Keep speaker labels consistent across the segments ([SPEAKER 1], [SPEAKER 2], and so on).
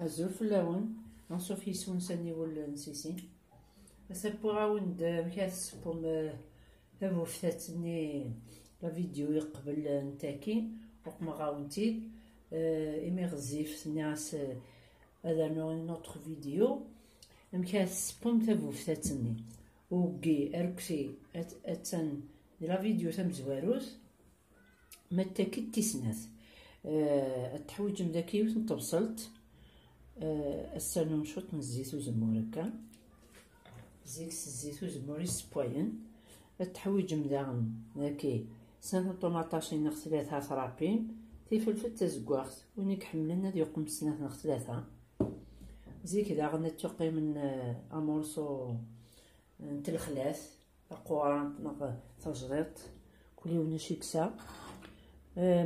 [SPEAKER 1] Azul fell-awen, anṣuf yiswensan wul nsisin. Asappuɣ-awen-d amek ad tṣebbum tabuftat-nni lavidyu yeqbel ntaki uqmeɣ-awen-t-id imi ɣezzifet-nni-as ad rnuɣ une autre vidéo amek ad tṣebbum tabuftat-nni uggi arukti attan di lavidyu tamezwarut ma ttaki-d tisnat. ad teḥwiǧem daki yiwet n tebṣelt, ad ternum cwiṭ n zzit uzemmur hekka, zzit uzemmur yessewwayen. ad teḥwiǧem daɣen daki 5 ṭumaṭacin neɣ 3 ṭrapin, tifelfelt tazeggaɣt, win i iḥemmlen ad yuqem 2 neɣ 3. zik daɣen ad tuqimen amorso n telxlat taqurant neɣ tajṛiḍt kul yiwen acu yeksa.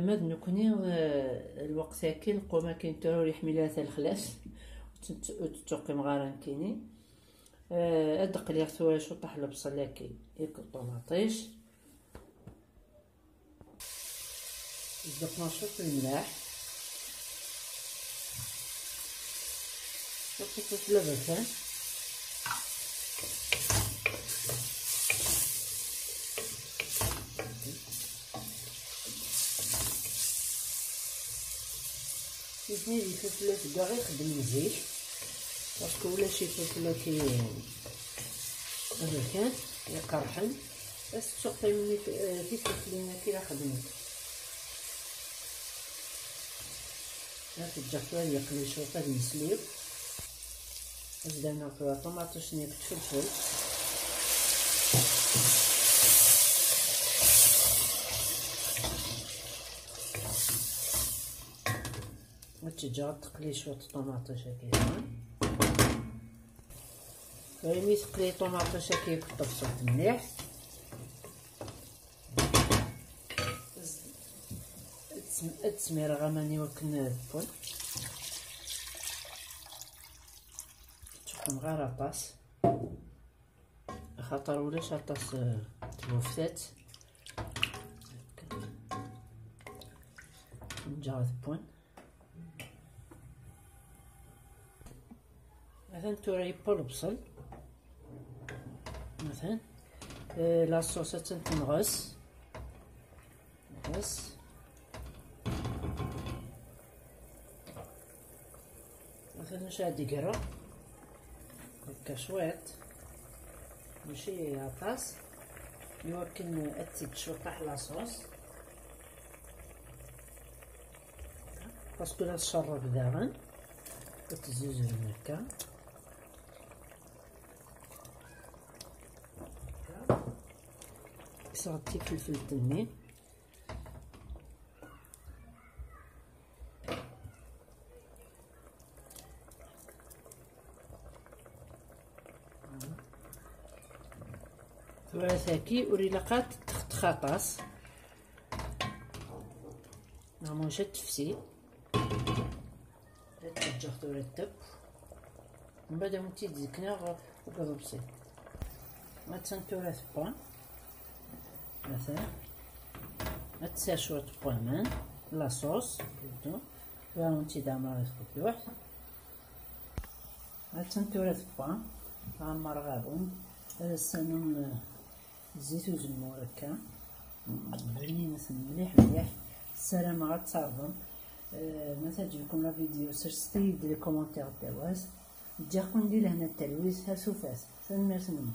[SPEAKER 1] ما نكوني الوقت هاكي القومه كاين تروري يحملها تاع الخلاص وتتوقي مغارن كيني. ادق لي ثوا شو طاح البصل هاكي ياك الطوماطيش زدنا شوط الملح شوط اللبن يدني لي فلفلات كاع غير يخدم مزيك باسكو ولا شي فلفله كي هذا كان يقرحن بس تشوفي مني في فلفلين كي راه خدمت هاك الجافه يقلي شويه هاد المسليب نبدا ناكل طوماطوش نيك فلفل وتجا تقلي شويه طوماطوش هكا ملي تقلي طوماطوش هكا كطبسات مليح التسميره غماني ولكن البول تحكم غير اطاس خاطر ولاش اطاس تبوفتات نجا البون مثلا توري بول بصل مثلا لاصوص تنغص بس مثلا شاد يقرا هكا شويط ماشي عطاس يمكن اتزيد شويه طاح لاصوص باسكو لا تشرب داغن وتزوز هكا صغطي فلفل تنين ثلاثاكي وري لقات تخطاس نعمل شي تفسي ترجع ترتب من بعد ما تيزكنا وقضب بسيط ما تسنتورا ثبان مثلا هتسير شوية بومان لاصوص بلوتو وانتي دامر يخبط واحد هتسنتورا ثبان عمر غابون رسانهم زيت وزمور هكا بنينة مليح مليح. السلامة غتصاوبهم. ما تعجبكم لا فيديو سيرستي دير لي كومونتير داواز تجيكم ندير هنا التلويز ها سوفاس سلمى سلمى.